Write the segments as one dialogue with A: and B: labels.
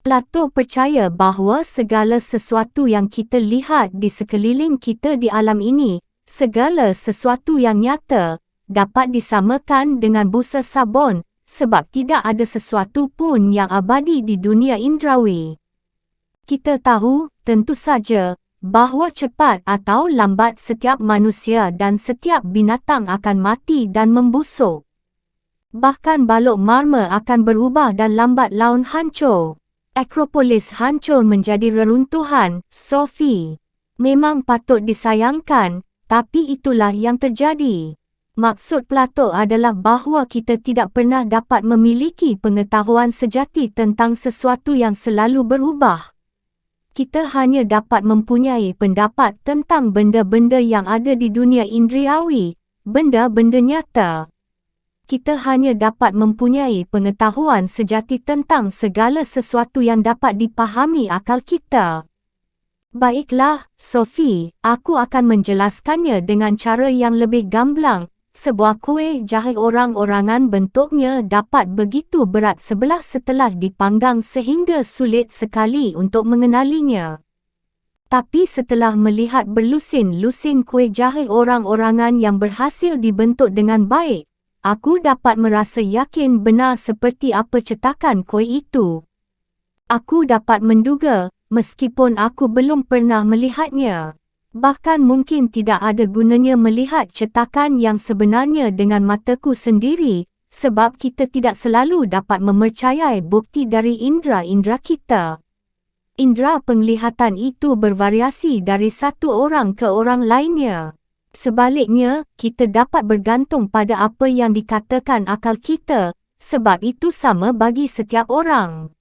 A: Plato percaya bahawa segala sesuatu yang kita lihat di sekeliling kita di alam ini, segala sesuatu yang nyata, dapat disamakan dengan busa sabun, sebab tidak ada sesuatu pun yang abadi di dunia indrawi. Kita tahu, tentu saja, bahawa cepat atau lambat setiap manusia dan setiap binatang akan mati dan membusuk. Bahkan balok marmer akan berubah dan lambat laun hancur. Akropolis hancur menjadi reruntuhan, Sophie. Memang patut disayangkan, tapi itulah yang terjadi. Maksud Plato adalah bahawa kita tidak pernah dapat memiliki pengetahuan sejati tentang sesuatu yang selalu berubah. Kita hanya dapat mempunyai pendapat tentang benda-benda yang ada di dunia indriawi, benda-benda nyata. Kita hanya dapat mempunyai pengetahuan sejati tentang segala sesuatu yang dapat dipahami akal kita. Baiklah, Sophie, aku akan menjelaskannya dengan cara yang lebih gamblang. Sebuah kuih jahe orang-orangan bentuknya dapat begitu berat sebelah setelah dipanggang sehingga sulit sekali untuk mengenalinya. Tapi setelah melihat berlusin-lusin kuih jahe orang-orangan yang berhasil dibentuk dengan baik, aku dapat merasa yakin benar seperti apa cetakan kuih itu. Aku dapat menduga, meskipun aku belum pernah melihatnya. Bahkan mungkin tidak ada gunanya melihat cetakan yang sebenarnya dengan mataku sendiri, sebab kita tidak selalu dapat mempercayai bukti dari indera-indera kita. Indera penglihatan itu bervariasi dari satu orang ke orang lainnya. Sebaliknya, kita dapat bergantung pada apa yang dikatakan akal kita, sebab itu sama bagi setiap orang.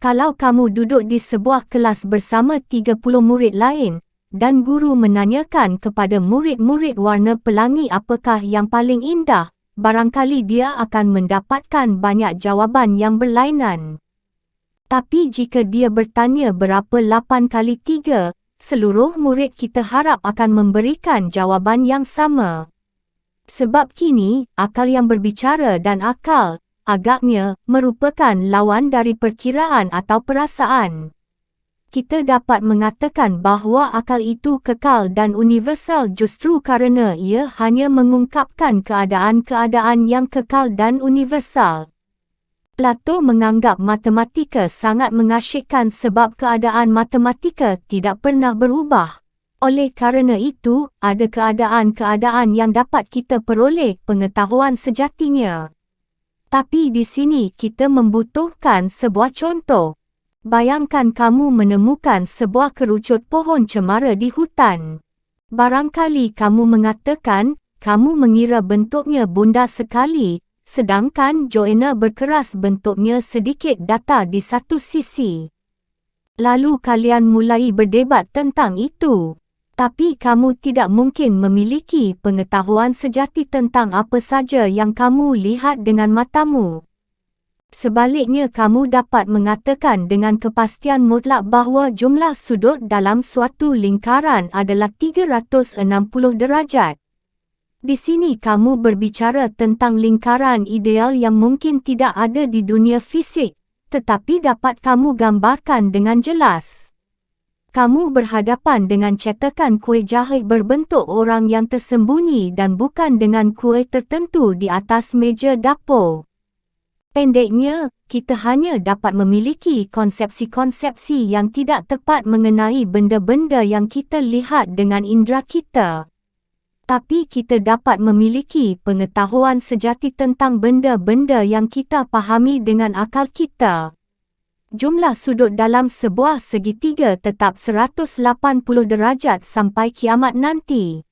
A: Kalau kamu duduk di sebuah kelas bersama 30 murid lain, dan guru menanyakan kepada murid-murid warna pelangi apakah yang paling indah, barangkali dia akan mendapatkan banyak jawaban yang berlainan. Tapi jika dia bertanya berapa 8 kali 3, seluruh murid kita harap akan memberikan jawaban yang sama. Sebab kini, akal yang berbicara dan akal, agaknya, merupakan lawan dari perkiraan atau perasaan. Kita dapat mengatakan bahawa akal itu kekal dan universal justru kerana ia hanya mengungkapkan keadaan-keadaan yang kekal dan universal. Plato menganggap matematika sangat mengasyikkan sebab keadaan matematika tidak pernah berubah. Oleh kerana itu, ada keadaan-keadaan yang dapat kita peroleh pengetahuan sejatinya. Tapi di sini kita membutuhkan sebuah contoh. Bayangkan kamu menemukan sebuah kerucut pohon cemara di hutan. Barangkali kamu mengatakan, kamu mengira bentuknya bundar sekali, sedangkan Joanna berkeras bentuknya sedikit datar di satu sisi. Lalu kalian mulai berdebat tentang itu. Tapi kamu tidak mungkin memiliki pengetahuan sejati tentang apa saja yang kamu lihat dengan matamu. Sebaliknya kamu dapat mengatakan dengan kepastian mutlak bahawa jumlah sudut dalam suatu lingkaran adalah 360 derajat. Di sini kamu berbicara tentang lingkaran ideal yang mungkin tidak ada di dunia fisik, tetapi dapat kamu gambarkan dengan jelas. Kamu berhadapan dengan cetakan kuih jahe berbentuk orang yang tersembunyi dan bukan dengan kuih tertentu di atas meja dapur. Pendeknya, kita hanya dapat memiliki konsepsi-konsepsi yang tidak tepat mengenai benda-benda yang kita lihat dengan indera kita. Tapi kita dapat memiliki pengetahuan sejati tentang benda-benda yang kita pahami dengan akal kita. Jumlah sudut dalam sebuah segitiga tetap 180 derajat sampai kiamat nanti.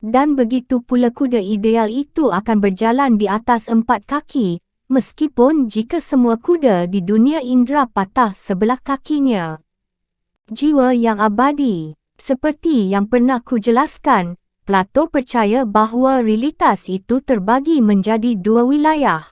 A: Dan begitu pula kuda ideal itu akan berjalan di atas 4 kaki, meskipun jika semua kuda di dunia indera patah sebelah kakinya. Jiwa yang abadi. Seperti yang pernah ku jelaskan, Plato percaya bahawa realitas itu terbagi menjadi dua wilayah.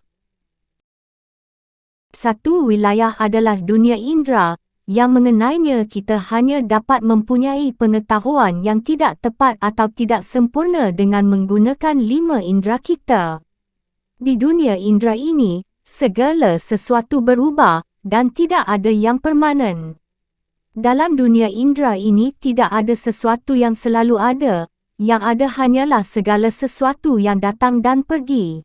A: Satu wilayah adalah dunia indera, yang mengenainya kita hanya dapat mempunyai pengetahuan yang tidak tepat atau tidak sempurna dengan menggunakan 5 indera kita. Di dunia indera ini, segala sesuatu berubah, dan tidak ada yang permanen. Dalam dunia indera ini tidak ada sesuatu yang selalu ada, yang ada hanyalah segala sesuatu yang datang dan pergi.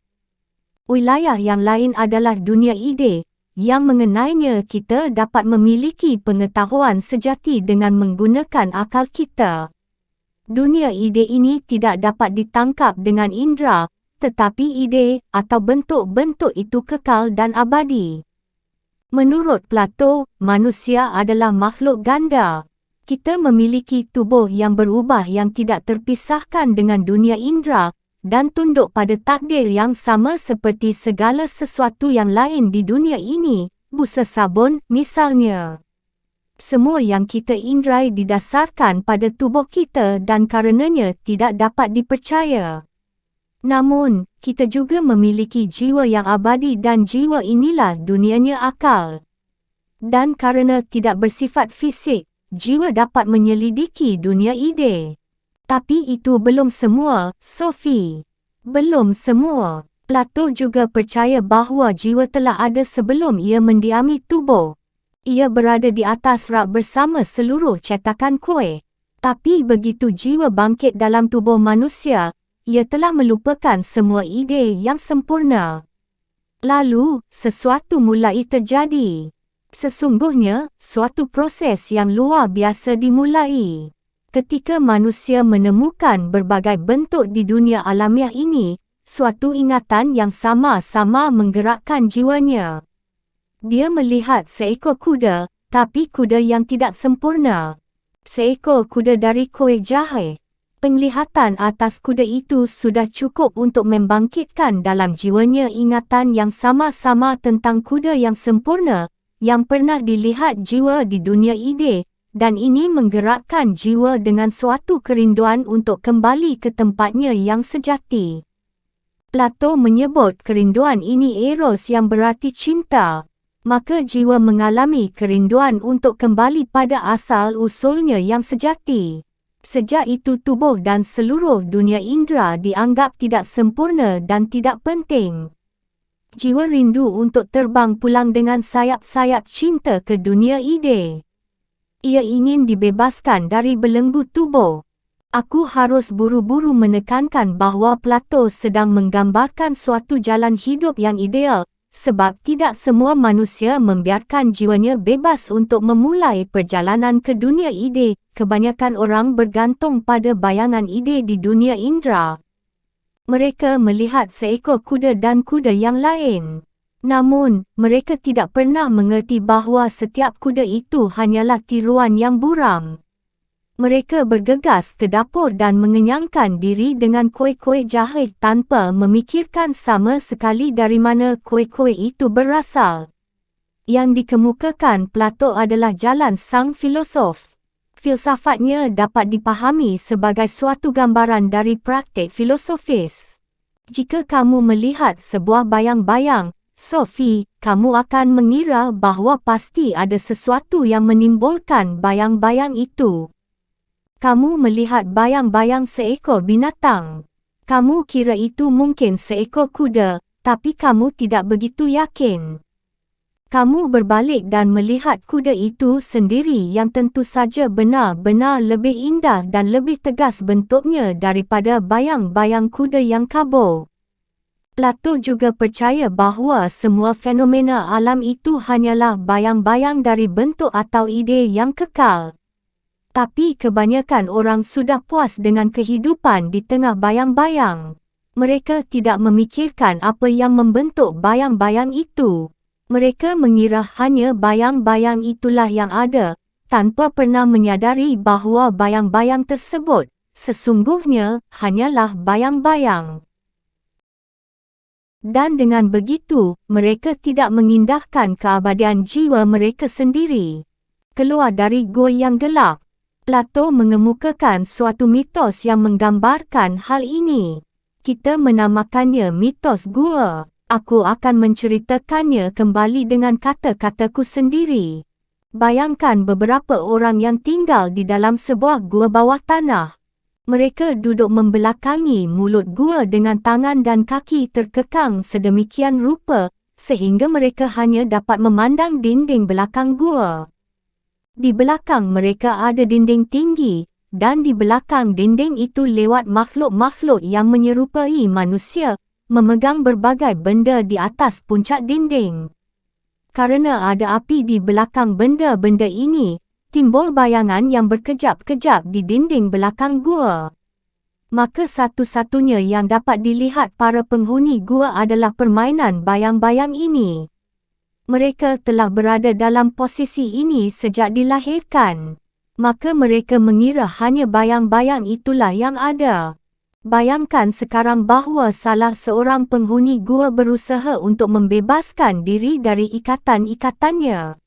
A: Wilayah yang lain adalah dunia ide, yang mengenainya kita dapat memiliki pengetahuan sejati dengan menggunakan akal kita. Dunia ide ini tidak dapat ditangkap dengan indera, tetapi ide atau bentuk-bentuk itu kekal dan abadi. Menurut Plato, manusia adalah makhluk ganda. Kita memiliki tubuh yang berubah yang tidak terpisahkan dengan dunia indera dan tunduk pada takdir yang sama seperti segala sesuatu yang lain di dunia ini, busa sabun misalnya. Semua yang kita indrai didasarkan pada tubuh kita dan karenanya tidak dapat dipercaya. Namun, kita juga memiliki jiwa yang abadi dan jiwa inilah dunianya akal. Dan karena tidak bersifat fisik, jiwa dapat menyelidiki dunia ide. Tapi itu belum semua, Sophie. Belum semua. Plato juga percaya bahawa jiwa telah ada sebelum ia mendiami tubuh. Ia berada di atas rak bersama seluruh cetakan kuih. Tapi begitu jiwa bangkit dalam tubuh manusia, ia telah melupakan semua ide yang sempurna. Lalu, sesuatu mulai terjadi. Sesungguhnya, suatu proses yang luar biasa dimulai. Ketika manusia menemukan berbagai bentuk di dunia alamiah ini, suatu ingatan yang sama-sama menggerakkan jiwanya. Dia melihat seekor kuda, tapi kuda yang tidak sempurna. Seekor kuda dari kuih jahe. Penglihatan atas kuda itu sudah cukup untuk membangkitkan dalam jiwanya ingatan yang sama-sama tentang kuda yang sempurna, yang pernah dilihat jiwa di dunia ide, dan ini menggerakkan jiwa dengan suatu kerinduan untuk kembali ke tempatnya yang sejati. Plato menyebut kerinduan ini eros yang berarti cinta. Maka jiwa mengalami kerinduan untuk kembali pada asal-usulnya yang sejati. Sejak itu tubuh dan seluruh dunia indera dianggap tidak sempurna dan tidak penting. Jiwa rindu untuk terbang pulang dengan sayap-sayap cinta ke dunia ide. Ia ingin dibebaskan dari belenggu tubuh. Aku harus buru-buru menekankan bahawa Plato sedang menggambarkan suatu jalan hidup yang ideal, sebab tidak semua manusia membiarkan jiwanya bebas untuk memulai perjalanan ke dunia ide. Kebanyakan orang bergantung pada bayangan ide di dunia indera. Mereka melihat seekor kuda dan kuda yang lain. Namun, mereka tidak pernah mengerti bahawa setiap kuda itu hanyalah tiruan yang buram. Mereka bergegas ke dapur dan mengenyangkan diri dengan kuih-kuih jahe tanpa memikirkan sama sekali dari mana kuih-kuih itu berasal. Yang dikemukakan Plato adalah jalan sang filosof. Filsafatnya dapat dipahami sebagai suatu gambaran dari praktik filosofis. Jika kamu melihat sebuah bayang-bayang, Sophie, kamu akan mengira bahawa pasti ada sesuatu yang menimbulkan bayang-bayang itu. Kamu melihat bayang-bayang seekor binatang. Kamu kira itu mungkin seekor kuda, tapi kamu tidak begitu yakin. Kamu berbalik dan melihat kuda itu sendiri yang tentu saja benar-benar lebih indah dan lebih tegas bentuknya daripada bayang-bayang kuda yang kabur. Plato juga percaya bahawa semua fenomena alam itu hanyalah bayang-bayang dari bentuk atau ide yang kekal. Tapi kebanyakan orang sudah puas dengan kehidupan di tengah bayang-bayang. Mereka tidak memikirkan apa yang membentuk bayang-bayang itu. Mereka mengira hanya bayang-bayang itulah yang ada, tanpa pernah menyadari bahawa bayang-bayang tersebut sesungguhnya hanyalah bayang-bayang. Dan dengan begitu, mereka tidak mengindahkan keabadian jiwa mereka sendiri. Keluar dari gua yang gelap. Plato mengemukakan suatu mitos yang menggambarkan hal ini. Kita menamakannya mitos gua. Aku akan menceritakannya kembali dengan kata-kataku sendiri. Bayangkan beberapa orang yang tinggal di dalam sebuah gua bawah tanah. Mereka duduk membelakangi mulut gua dengan tangan dan kaki terkekang sedemikian rupa, sehingga mereka hanya dapat memandang dinding belakang gua. Di belakang mereka ada dinding tinggi, dan di belakang dinding itu lewat makhluk-makhluk yang menyerupai manusia, memegang berbagai benda di atas puncak dinding. Karena ada api di belakang benda-benda ini, timbul bayangan yang berkejap-kejap di dinding belakang gua. Maka satu-satunya yang dapat dilihat para penghuni gua adalah permainan bayang-bayang ini. Mereka telah berada dalam posisi ini sejak dilahirkan. Maka mereka mengira hanya bayang-bayang itulah yang ada. Bayangkan sekarang bahawa salah seorang penghuni gua berusaha untuk membebaskan diri dari ikatan-ikatannya.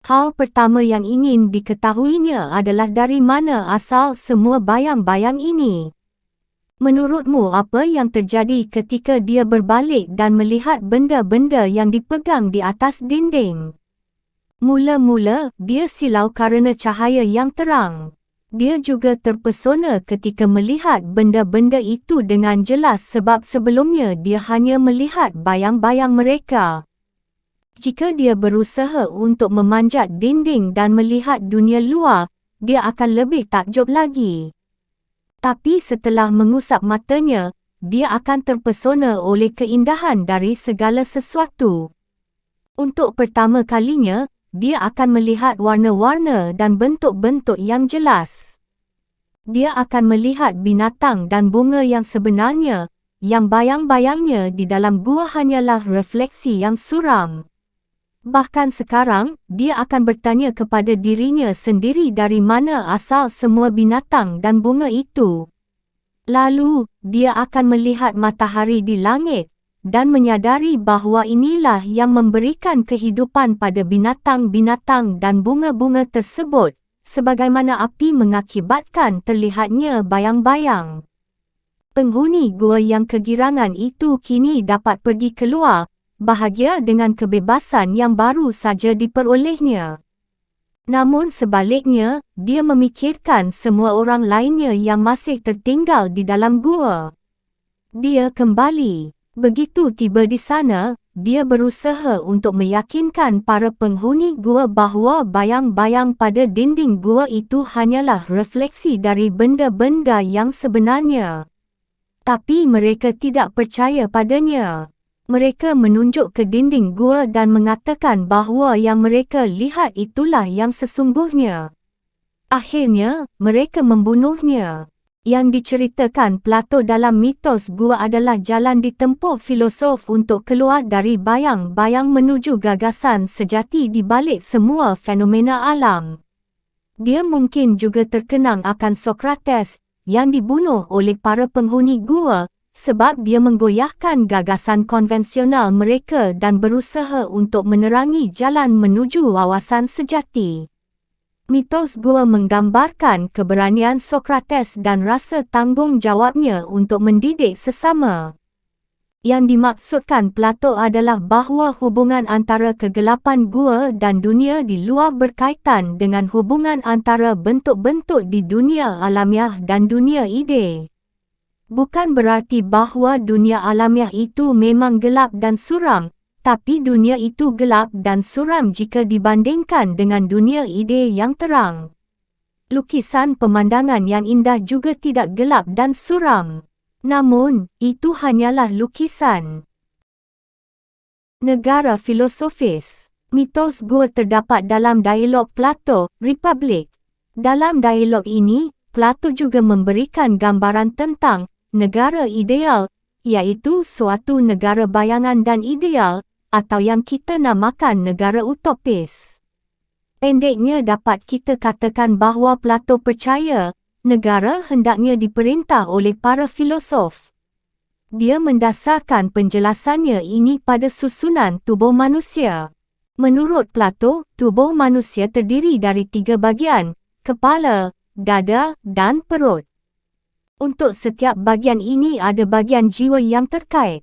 A: Hal pertama yang ingin diketahuinya adalah dari mana asal semua bayang-bayang ini. Menurutmu apa yang terjadi ketika dia berbalik dan melihat benda-benda yang dipegang di atas dinding? Mula-mula, dia silau kerana cahaya yang terang. Dia juga terpesona ketika melihat benda-benda itu dengan jelas sebab sebelumnya dia hanya melihat bayang-bayang mereka. Jika dia berusaha untuk memanjat dinding dan melihat dunia luar, dia akan lebih takjub lagi. Tapi setelah mengusap matanya, dia akan terpesona oleh keindahan dari segala sesuatu. Untuk pertama kalinya, dia akan melihat warna-warna dan bentuk-bentuk yang jelas. Dia akan melihat binatang dan bunga yang sebenarnya, yang bayang-bayangnya di dalam gua hanyalah refleksi yang suram. Bahkan sekarang, dia akan bertanya kepada dirinya sendiri dari mana asal semua binatang dan bunga itu. Lalu, dia akan melihat matahari di langit, dan menyadari bahawa inilah yang memberikan kehidupan pada binatang-binatang dan bunga-bunga tersebut, sebagaimana api mengakibatkan terlihatnya bayang-bayang. Penghuni gua yang kegirangan itu kini dapat pergi keluar, bahagia dengan kebebasan yang baru saja diperolehnya. Namun sebaliknya, dia memikirkan semua orang lainnya yang masih tertinggal di dalam gua. Dia kembali. Begitu tiba di sana, dia berusaha untuk meyakinkan para penghuni gua bahawa bayang-bayang pada dinding gua itu hanyalah refleksi dari benda-benda yang sebenarnya. Tapi mereka tidak percaya padanya. Mereka menunjuk ke dinding gua dan mengatakan bahawa yang mereka lihat itulah yang sesungguhnya. Akhirnya, mereka membunuhnya. Yang diceritakan Plato dalam mitos gua adalah jalan ditempuh filosof untuk keluar dari bayang-bayang menuju gagasan sejati di balik semua fenomena alam. Dia mungkin juga terkenang akan Sokrates, yang dibunuh oleh para penghuni gua, sebab dia menggoyahkan gagasan konvensional mereka dan berusaha untuk menerangi jalan menuju wawasan sejati. Mitos gua menggambarkan keberanian Sokrates dan rasa tanggungjawabnya untuk mendidik sesama. Yang dimaksudkan Plato adalah bahawa hubungan antara kegelapan gua dan dunia di luar berkaitan dengan hubungan antara bentuk-bentuk di dunia alamiah dan dunia ide. Bukan berarti bahawa dunia alamiah itu memang gelap dan suram, tapi dunia itu gelap dan suram jika dibandingkan dengan dunia ide yang terang. Lukisan pemandangan yang indah juga tidak gelap dan suram. Namun, itu hanyalah lukisan. Negara filosofis. Mitos gua terdapat dalam dialog Plato, Republik. Dalam dialog ini, Plato juga memberikan gambaran tentang negara ideal, iaitu suatu negara bayangan dan ideal, atau yang kita namakan negara utopis. Pendeknya dapat kita katakan bahawa Plato percaya, negara hendaknya diperintah oleh para filosof. Dia mendasarkan penjelasannya ini pada susunan tubuh manusia. Menurut Plato, tubuh manusia terdiri dari 3 bahagian, kepala, dada, dan perut. Untuk setiap bahagian ini ada bahagian jiwa yang terkait.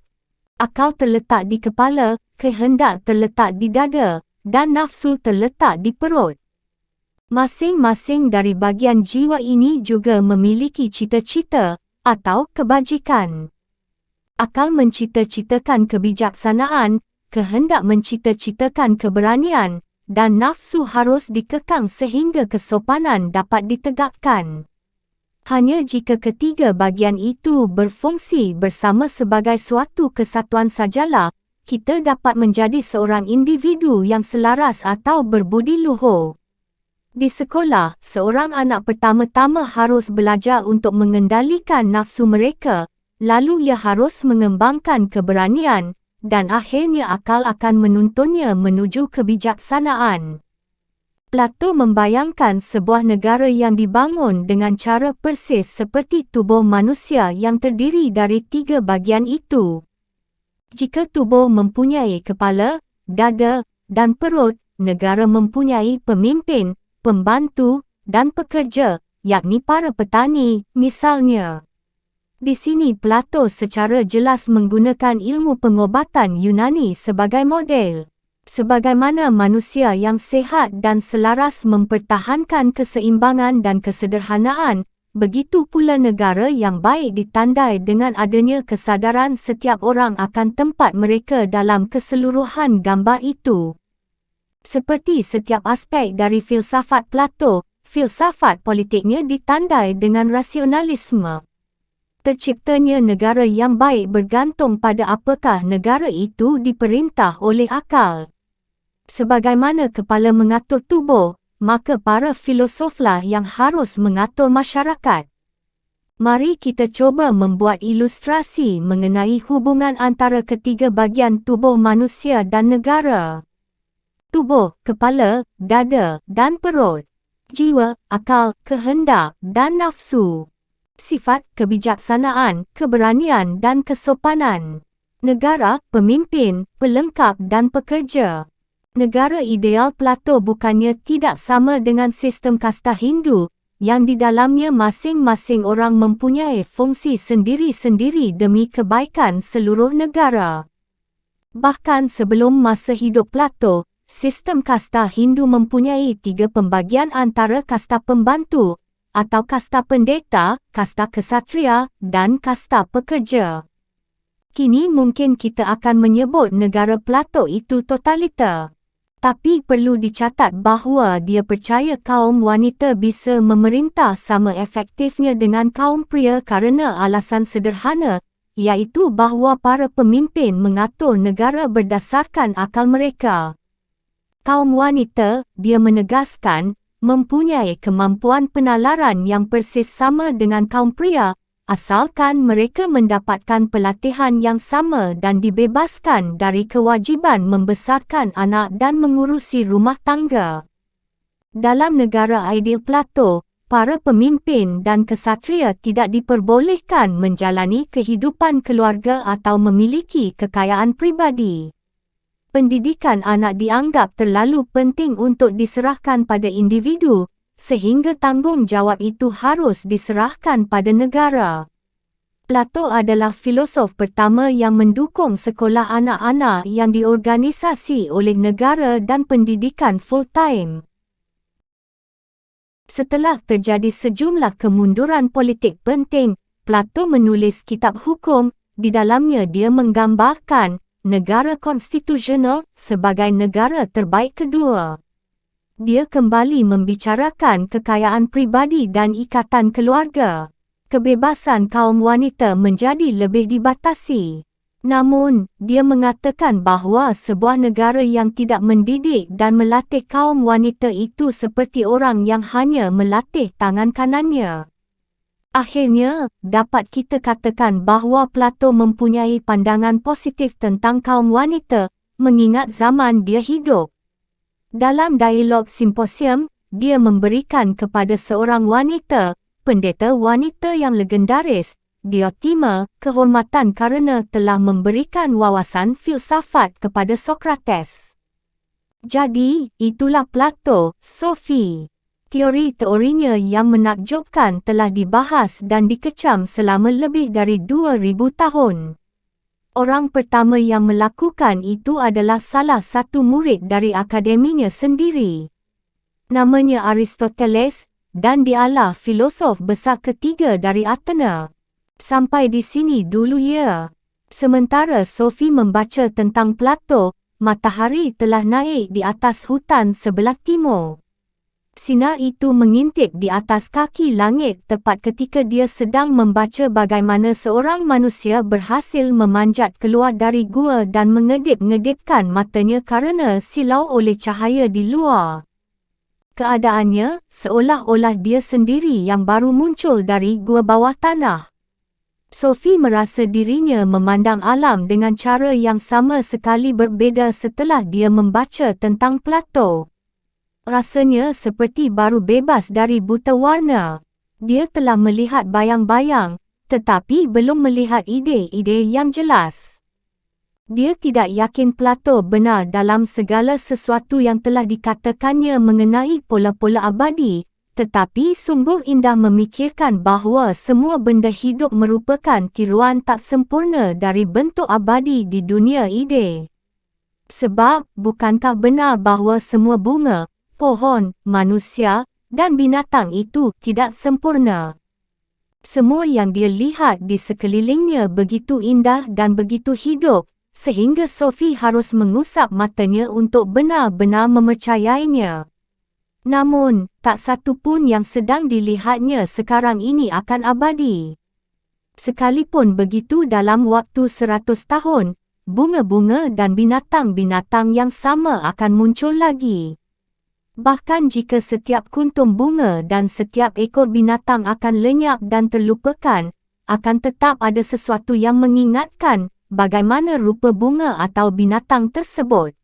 A: Akal terletak di kepala, kehendak terletak di dada, dan nafsu terletak di perut. Masing-masing dari bahagian jiwa ini juga memiliki cita-cita atau kebajikan. Akal mencita-citakan kebijaksanaan, kehendak mencita-citakan keberanian, dan nafsu harus dikekang sehingga kesopanan dapat ditegakkan. Hanya jika ketiga bahagian itu berfungsi bersama sebagai suatu kesatuan sajalah, kita dapat menjadi seorang individu yang selaras atau berbudi luhur. Di sekolah, seorang anak pertama-tama harus belajar untuk mengendalikan nafsu mereka, lalu ia harus mengembangkan keberanian, dan akhirnya akal akan menuntunnya menuju kebijaksanaan. Plato membayangkan sebuah negara yang dibangun dengan cara persis seperti tubuh manusia yang terdiri dari tiga bahagian itu. Jika tubuh mempunyai kepala, dada, dan perut, negara mempunyai pemimpin, pembantu, dan pekerja, yakni para petani, misalnya. Di sini Plato secara jelas menggunakan ilmu pengobatan Yunani sebagai model. Sebagaimana manusia yang sehat dan selaras mempertahankan keseimbangan dan kesederhanaan, begitu pula negara yang baik ditandai dengan adanya kesadaran setiap orang akan tempat mereka dalam keseluruhan gambar itu. Seperti setiap aspek dari filsafat Plato, filsafat politiknya ditandai dengan rasionalisme. Terciptanya negara yang baik bergantung pada apakah negara itu diperintah oleh akal. Sebagaimana kepala mengatur tubuh, maka para filosoflah yang harus mengatur masyarakat. Mari kita coba membuat ilustrasi mengenai hubungan antara ketiga bahagian tubuh manusia dan negara. Tubuh, kepala, dada, dan perut. Jiwa, akal, kehendak, dan nafsu. Sifat, kebijaksanaan, keberanian dan kesopanan. Negara, pemimpin, pelengkap dan pekerja. Negara ideal Plato bukannya tidak sama dengan sistem kasta Hindu, yang di dalamnya masing-masing orang mempunyai fungsi sendiri-sendiri demi kebaikan seluruh negara. Bahkan sebelum masa hidup Plato, sistem kasta Hindu mempunyai tiga pembagian antara kasta pembantu, atau kasta pendeta, kasta kesatria, dan kasta pekerja. Kini mungkin kita akan menyebut negara Plato itu totaliter. Tapi perlu dicatat bahawa dia percaya kaum wanita bisa memerintah sama efektifnya dengan kaum pria kerana alasan sederhana, iaitu bahawa para pemimpin mengatur negara berdasarkan akal mereka. Kaum wanita, dia menegaskan, mempunyai kemampuan penalaran yang persis sama dengan kaum pria, asalkan mereka mendapatkan pelatihan yang sama dan dibebaskan dari kewajiban membesarkan anak dan mengurusi rumah tangga. Dalam negara ideal Plato, para pemimpin dan kesatria tidak diperbolehkan menjalani kehidupan keluarga atau memiliki kekayaan pribadi. Pendidikan anak dianggap terlalu penting untuk diserahkan pada individu, sehingga tanggungjawab itu harus diserahkan pada negara. Plato adalah filosof pertama yang mendukung sekolah anak-anak yang diorganisasi oleh negara dan pendidikan full-time. Setelah terjadi sejumlah kemunduran politik penting, Plato menulis kitab hukum, di dalamnya dia menggambarkan negara konstitusional sebagai negara terbaik kedua. Dia kembali membicarakan kekayaan pribadi dan ikatan keluarga. Kebebasan kaum wanita menjadi lebih dibatasi. Namun, dia mengatakan bahawa sebuah negara yang tidak mendidik dan melatih kaum wanita itu seperti orang yang hanya melatih tangan kanannya. Akhirnya, dapat kita katakan bahawa Plato mempunyai pandangan positif tentang kaum wanita, mengingat zaman dia hidup. Dalam dialog simposium, dia memberikan kepada seorang wanita, pendeta wanita yang legendaris, Diotima, kehormatan kerana telah memberikan wawasan filsafat kepada Sokrates. Jadi, itulah Plato, Sophie. Teori-teorinya yang menakjubkan telah dibahas dan dikecam selama lebih dari 2000 tahun. Orang pertama yang melakukan itu adalah salah satu murid dari akademinya sendiri. Namanya Aristoteles, dan dialah filosof besar ketiga dari Athena. Sampai di sini dulu ya. Sementara Sophie membaca tentang Plato, matahari telah naik di atas hutan sebelah timur. Sinar itu mengintip di atas kaki langit tepat ketika dia sedang membaca bagaimana seorang manusia berhasil memanjat keluar dari gua dan mengedip-ngedipkan matanya kerana silau oleh cahaya di luar. Keadaannya seolah-olah dia sendiri yang baru muncul dari gua bawah tanah. Sophie merasa dirinya memandang alam dengan cara yang sama sekali berbeza setelah dia membaca tentang Plato. Rasanya seperti baru bebas dari buta warna. Dia telah melihat bayang-bayang, tetapi belum melihat ide-ide yang jelas. Dia tidak yakin Plato benar dalam segala sesuatu yang telah dikatakannya mengenai pola-pola abadi, tetapi sungguh indah memikirkan bahawa semua benda hidup merupakan tiruan tak sempurna dari bentuk abadi di dunia ide. Sebab, bukankah benar bahawa semua bunga, pohon, manusia, dan binatang itu tidak sempurna? Semua yang dia lihat di sekelilingnya begitu indah dan begitu hidup, sehingga Sophie harus mengusap matanya untuk benar-benar mempercayainya. Namun, tak satu pun yang sedang dilihatnya sekarang ini akan abadi. Sekalipun begitu dalam waktu 100 tahun, bunga-bunga dan binatang-binatang yang sama akan muncul lagi. Bahkan jika setiap kuntum bunga dan setiap ekor binatang akan lenyap dan terlupakan, akan tetap ada sesuatu yang mengingatkan bagaimana rupa bunga atau binatang tersebut.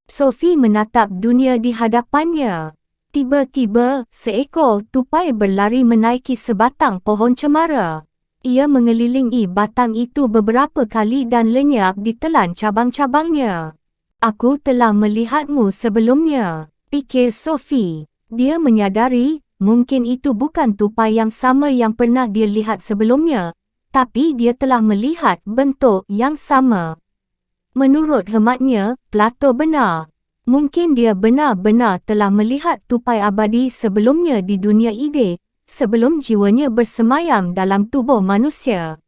A: Sophie menatap dunia di hadapannya. Tiba-tiba, seekor tupai berlari menaiki sebatang pohon cemara. Ia mengelilingi batang itu beberapa kali dan lenyap ditelan cabang-cabangnya. "Aku telah melihatmu sebelumnya," pikir Sophie. Dia menyadari, mungkin itu bukan tupai yang sama yang pernah dia lihat sebelumnya, tapi dia telah melihat bentuk yang sama. Menurut hematnya, Plato benar. Mungkin dia benar-benar telah melihat tupai abadi sebelumnya di dunia ide, sebelum jiwanya bersemayam dalam tubuh manusia.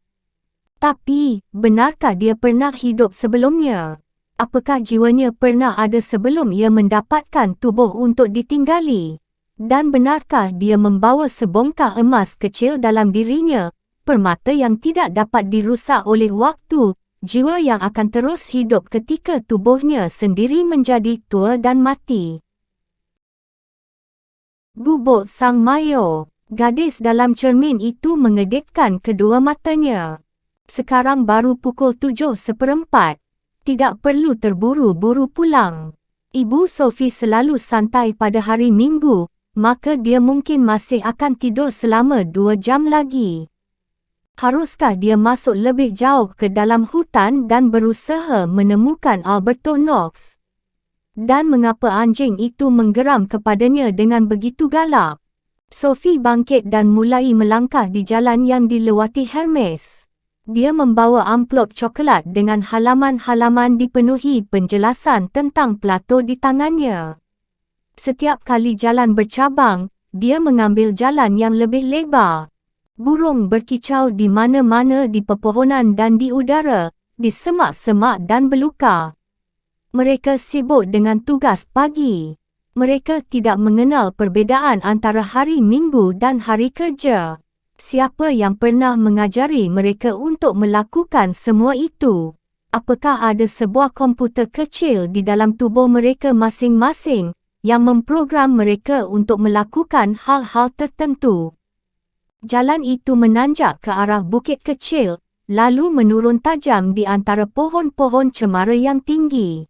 A: Tapi, benarkah dia pernah hidup sebelumnya? Apakah jiwanya pernah ada sebelum ia mendapatkan tubuh untuk ditinggali? Dan benarkah dia membawa sebongkah emas kecil dalam dirinya, permata yang tidak dapat dirusak oleh waktu, jiwa yang akan terus hidup ketika tubuhnya sendiri menjadi tua dan mati? Gubuk Sang Mayor. Gadis dalam cermin itu mengedipkan kedua matanya. Sekarang baru pukul 7:15. Tidak perlu terburu-buru pulang. Ibu Sophie selalu santai pada hari Minggu, maka dia mungkin masih akan tidur selama 2 jam lagi. Haruskah dia masuk lebih jauh ke dalam hutan dan berusaha menemukan Alberto Knox? Dan mengapa anjing itu menggeram kepadanya dengan begitu galak? Sophie bangkit dan mulai melangkah di jalan yang dilewati Hermes. Dia membawa amplop coklat dengan halaman-halaman dipenuhi penjelasan tentang Plato di tangannya. Setiap kali jalan bercabang, dia mengambil jalan yang lebih lebar. Burung berkicau di mana-mana di pepohonan dan di udara, di semak-semak dan belukar. Mereka sibuk dengan tugas pagi. Mereka tidak mengenal perbezaan antara hari Minggu dan hari kerja. Siapa yang pernah mengajari mereka untuk melakukan semua itu? Apakah ada sebuah komputer kecil di dalam tubuh mereka masing-masing yang memprogram mereka untuk melakukan hal-hal tertentu? Jalan itu menanjak ke arah bukit kecil, lalu menurun tajam di antara pohon-pohon cemara yang tinggi.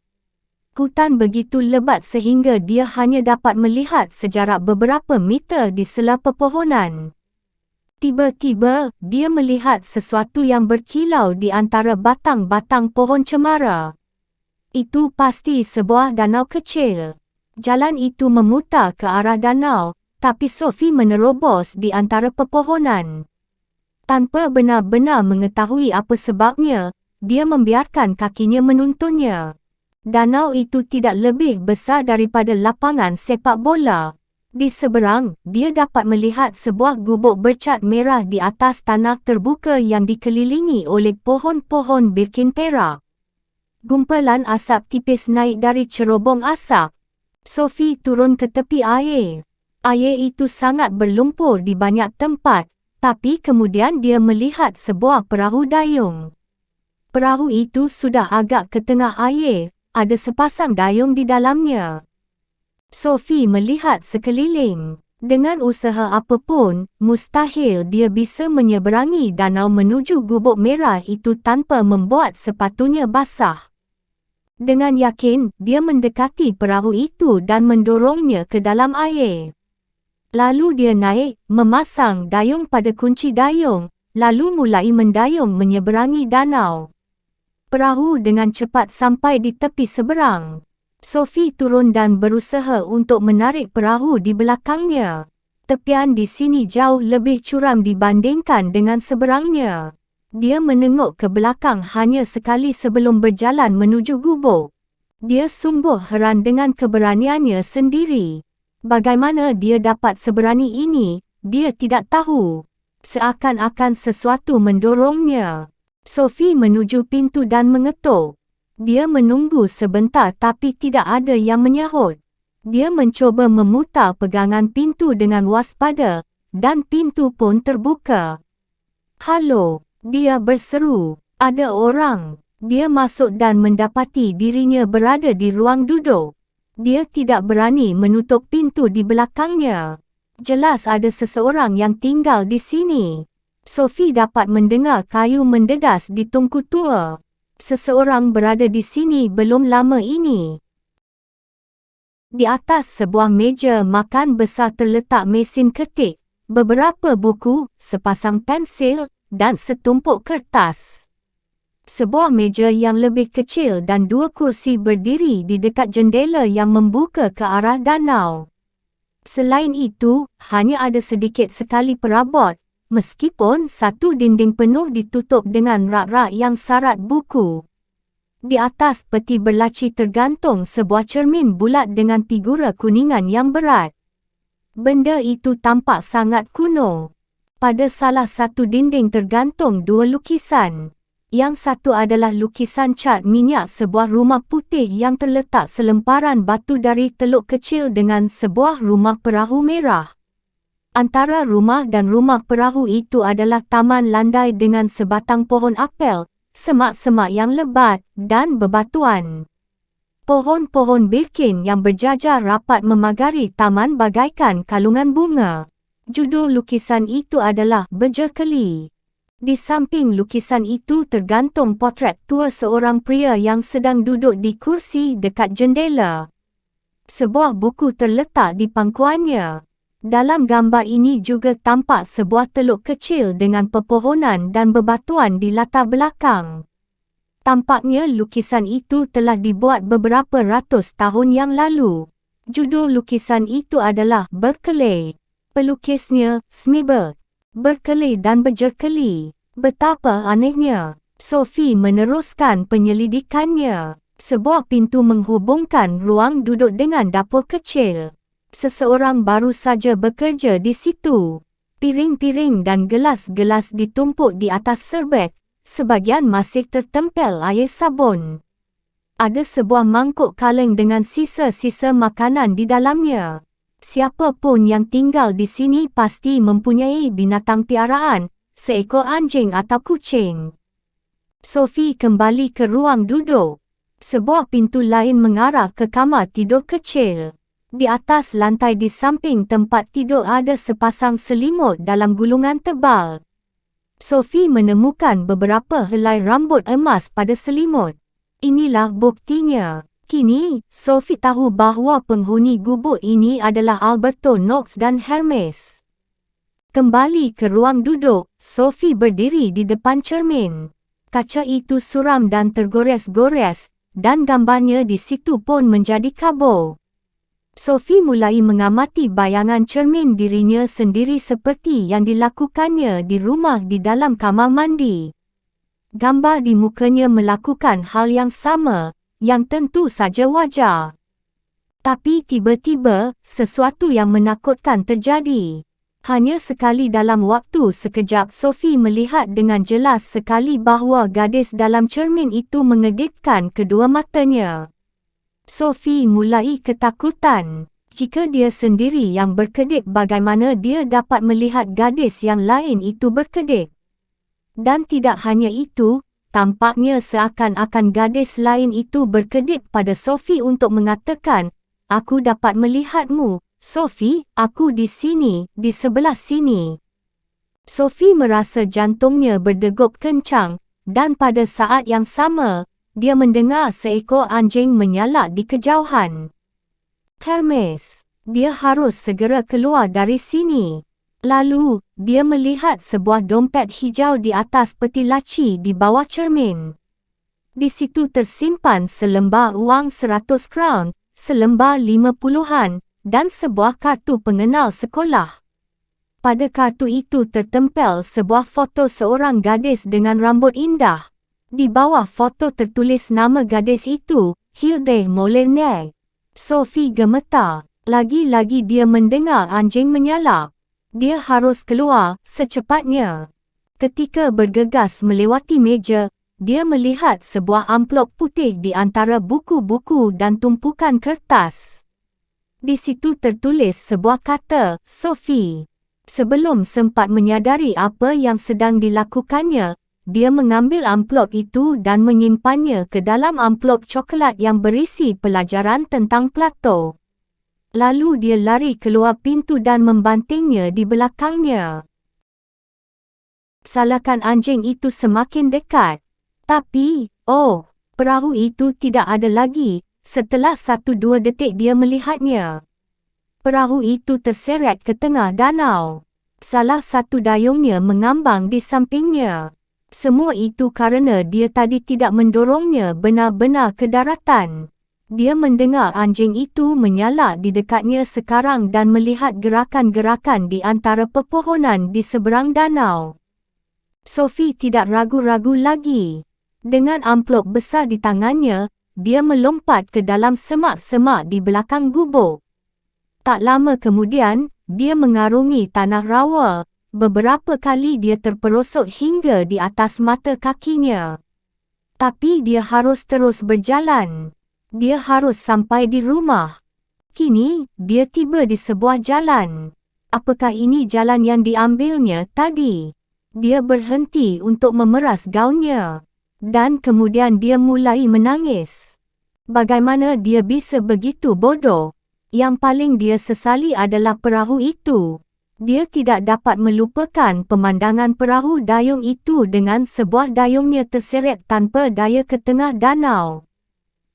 A: Hutan begitu lebat sehingga dia hanya dapat melihat sejarak beberapa meter di sela pepohonan. Tiba-tiba, dia melihat sesuatu yang berkilau di antara batang-batang pohon cemara. Itu pasti sebuah danau kecil. Jalan itu memutar ke arah danau, tapi Sophie menerobos di antara pepohonan. Tanpa benar-benar mengetahui apa sebabnya, dia membiarkan kakinya menuntunnya. Danau itu tidak lebih besar daripada lapangan sepak bola. Di seberang, dia dapat melihat sebuah gubuk bercat merah di atas tanah terbuka yang dikelilingi oleh pohon-pohon birkin perak. Gumpalan asap tipis naik dari cerobong asap. Sophie turun ke tepi air. Air itu sangat berlumpur di banyak tempat, tapi kemudian dia melihat sebuah perahu dayung. Perahu itu sudah agak ke tengah air, ada sepasang dayung di dalamnya. Sophie melihat sekeliling. Dengan usaha apapun, mustahil dia bisa menyeberangi danau menuju Gubuk Merah itu tanpa membuat sepatunya basah. Dengan yakin, dia mendekati perahu itu dan mendorongnya ke dalam air. Lalu dia naik, memasang dayung pada kunci dayung, lalu mulai mendayung menyeberangi danau. Perahu dengan cepat sampai di tepi seberang. Sophie turun dan berusaha untuk menarik perahu di belakangnya. Tepian di sini jauh lebih curam dibandingkan dengan seberangnya. Dia menengok ke belakang hanya sekali sebelum berjalan menuju gubuk. Dia sungguh heran dengan keberaniannya sendiri. Bagaimana dia dapat seberani ini, dia tidak tahu. Seakan-akan sesuatu mendorongnya. Sophie menuju pintu dan mengetuk. Dia menunggu sebentar tapi tidak ada yang menyahut. Dia mencoba memutar pegangan pintu dengan waspada, dan pintu pun terbuka. "Halo," dia berseru. "Ada orang." Dia masuk dan mendapati dirinya berada di ruang duduk. Dia tidak berani menutup pintu di belakangnya. Jelas ada seseorang yang tinggal di sini. Sophie dapat mendengar kayu mendedas di tungku tua. Seseorang berada di sini belum lama ini. Di atas sebuah meja makan besar terletak mesin ketik, beberapa buku, sepasang pensil, dan setumpuk kertas. Sebuah meja yang lebih kecil dan dua kursi berdiri di dekat jendela yang membuka ke arah danau. Selain itu, hanya ada sedikit sekali perabot, meskipun satu dinding penuh ditutup dengan rak-rak yang syarat buku. Di atas peti berlaci tergantung sebuah cermin bulat dengan figura kuningan yang berat. Benda itu tampak sangat kuno. Pada salah satu dinding tergantung dua lukisan. Yang satu adalah lukisan cat minyak sebuah rumah putih yang terletak selemparan batu dari teluk kecil dengan sebuah rumah perahu merah. Antara rumah dan rumah perahu itu adalah taman landai dengan sebatang pohon apel, semak-semak yang lebat, dan bebatuan. Pohon-pohon birkin yang berjajar rapat memagari taman bagaikan kalungan bunga. Judul lukisan itu adalah Berjerkeli. Di samping lukisan itu tergantung potret tua seorang pria yang sedang duduk di kursi dekat jendela. Sebuah buku terletak di pangkuannya. Dalam gambar ini juga tampak sebuah teluk kecil dengan pepohonan dan bebatuan di latar belakang. Tampaknya lukisan itu telah dibuat beberapa ratus tahun yang lalu. Judul lukisan itu adalah Berkeley. Pelukisnya, Smibert. Berkeley dan berjerkeli. Betapa anehnya. Sophie meneruskan penyelidikannya. Sebuah pintu menghubungkan ruang duduk dengan dapur kecil. Seseorang baru saja bekerja di situ. Piring-piring dan gelas-gelas ditumpuk di atas serbet, sebagian masih tertempel air sabun. Ada sebuah mangkuk kaleng dengan sisa-sisa makanan di dalamnya. Siapa pun yang tinggal di sini pasti mempunyai binatang piaraan, seekor anjing atau kucing. Sophie kembali ke ruang duduk. Sebuah pintu lain mengarah ke kamar tidur kecil. Di atas lantai di samping tempat tidur ada sepasang selimut dalam gulungan tebal. Sophie menemukan beberapa helai rambut emas pada selimut. Inilah buktinya. Kini, Sophie tahu bahawa penghuni gubuk ini adalah Alberto Knox dan Hermes. Kembali ke ruang duduk, Sophie berdiri di depan cermin. Kaca itu suram dan tergores-gores, dan gambarnya di situ pun menjadi kabur. Sophie mulai mengamati bayangan cermin dirinya sendiri seperti yang dilakukannya di rumah di dalam kamar mandi. Gambar di mukanya melakukan hal yang sama, yang tentu saja wajar. Tapi tiba-tiba, sesuatu yang menakutkan terjadi. Hanya sekali dalam waktu sekejap Sophie melihat dengan jelas sekali bahawa gadis dalam cermin itu mengedipkan kedua matanya. Sophie mulai ketakutan. Jika dia sendiri yang berkedip, bagaimana dia dapat melihat gadis yang lain itu berkedip? Dan tidak hanya itu, tampaknya seakan-akan gadis lain itu berkedip pada Sophie untuk mengatakan, "Aku dapat melihatmu. Sophie, aku di sini, di sebelah sini." Sophie merasa jantungnya berdegup kencang, dan pada saat yang sama, dia mendengar seekor anjing menyalak di kejauhan. Hermes, dia harus segera keluar dari sini. Lalu, dia melihat sebuah dompet hijau di atas peti laci di bawah cermin. Di situ tersimpan selembar wang 100 crown, selembar 50-an, dan sebuah kartu pengenal sekolah. Pada kartu itu tertempel sebuah foto seorang gadis dengan rambut indah. Di bawah foto tertulis nama gadis itu, Hilde Molyneux. Sophie gemetar. Lagi-lagi dia mendengar anjing menyalak. Dia harus keluar secepatnya. Ketika bergegas melewati meja, dia melihat sebuah amplop putih di antara buku-buku dan tumpukan kertas. Di situ tertulis sebuah kata, Sophie. Sebelum sempat menyadari apa yang sedang dilakukannya, dia mengambil amplop itu dan menyimpannya ke dalam amplop coklat yang berisi pelajaran tentang Plato. Lalu dia lari keluar pintu dan membantingnya di belakangnya. Salakan anjing itu semakin dekat. Tapi, perahu itu tidak ada lagi. Setelah 1-2 detik dia melihatnya. Perahu itu terseret ke tengah danau. Salah satu dayungnya mengambang di sampingnya. Semua itu kerana dia tadi tidak mendorongnya benar-benar ke daratan. Dia mendengar anjing itu menyalak di dekatnya sekarang dan melihat gerakan-gerakan di antara pepohonan di seberang danau. Sophie tidak ragu-ragu lagi. Dengan amplop besar di tangannya, dia melompat ke dalam semak-semak di belakang gubuk. Tak lama kemudian, dia mengarungi tanah rawa. Beberapa kali dia terperosok hingga di atas mata kakinya. Tapi dia harus terus berjalan. Dia harus sampai di rumah. Kini, dia tiba di sebuah jalan. Apakah ini jalan yang diambilnya tadi? Dia berhenti untuk memeras gaunnya. Dan kemudian dia mulai menangis. Bagaimana dia bisa begitu bodoh? Yang paling dia sesali adalah perahu itu. Dia tidak dapat melupakan pemandangan perahu dayung itu dengan sebuah dayungnya terseret tanpa daya ke tengah danau.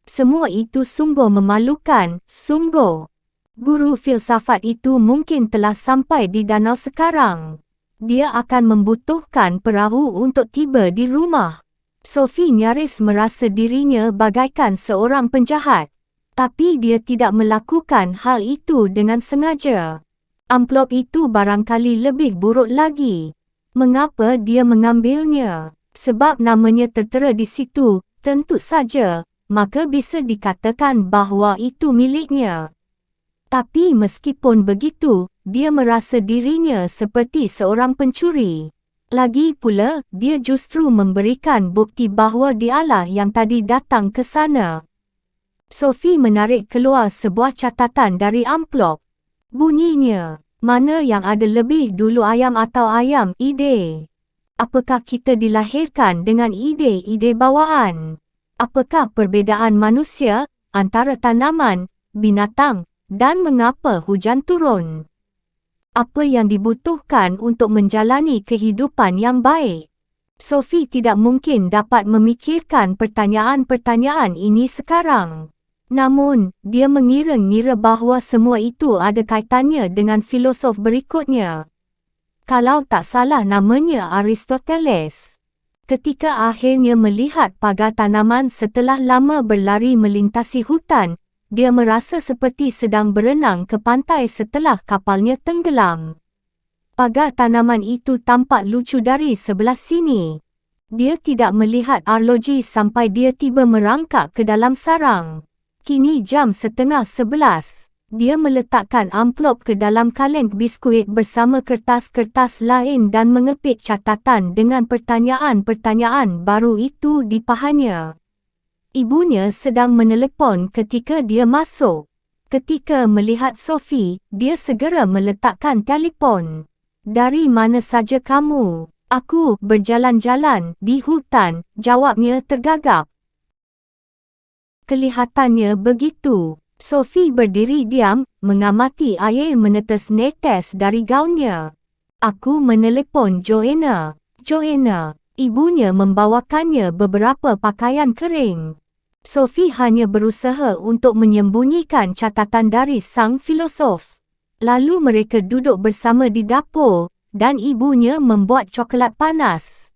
A: Semua itu sungguh memalukan, sungguh. Guru filsafat itu mungkin telah sampai di danau sekarang. Dia akan membutuhkan perahu untuk tiba di rumah. Sophie nyaris merasa dirinya bagaikan seorang penjahat. Tapi dia tidak melakukan hal itu dengan sengaja. Amplop itu barangkali lebih buruk lagi. Mengapa dia mengambilnya? Sebab namanya tertera di situ, tentu saja, maka bisa dikatakan bahawa itu miliknya. Tapi meskipun begitu, dia merasa dirinya seperti seorang pencuri. Lagi pula, dia justru memberikan bukti bahawa dialah yang tadi datang ke sana. Sophie menarik keluar sebuah catatan dari amplop. Bunyinya, mana yang ada lebih dulu, ayam atau ayam? Ide. Apakah kita dilahirkan dengan ide-ide bawaan? Apakah perbezaan manusia antara tanaman, binatang, dan mengapa hujan turun? Apa yang dibutuhkan untuk menjalani kehidupan yang baik? Sophie tidak mungkin dapat memikirkan pertanyaan-pertanyaan ini sekarang. Namun, dia mengira-ngira bahawa semua itu ada kaitannya dengan filosof berikutnya. Kalau tak salah namanya Aristoteles. Ketika akhirnya melihat pagar tanaman setelah lama berlari melintasi hutan, dia merasa seperti sedang berenang ke pantai setelah kapalnya tenggelam. Pagar tanaman itu tampak lucu dari sebelah sini. Dia tidak melihat arloji sampai dia tiba merangkak ke dalam sarang. Kini jam 10:30. Dia meletakkan amplop ke dalam kaleng biskuit bersama kertas-kertas lain dan mengepit catatan dengan pertanyaan-pertanyaan baru itu di pahanya. Ibunya sedang menelepon ketika dia masuk. Ketika melihat Sophie, dia segera meletakkan telefon. "Dari mana saja kamu?" "Aku berjalan-jalan di hutan," jawabnya tergagap. Kelihatannya begitu. Sophie berdiri diam, mengamati air menetes-netes dari gaunnya. "Aku menelepon Joanna." "Joanna." Ibunya membawakannya beberapa pakaian kering. Sophie hanya berusaha untuk menyembunyikan catatan dari sang filosof. Lalu mereka duduk bersama di dapur, dan ibunya membuat coklat panas.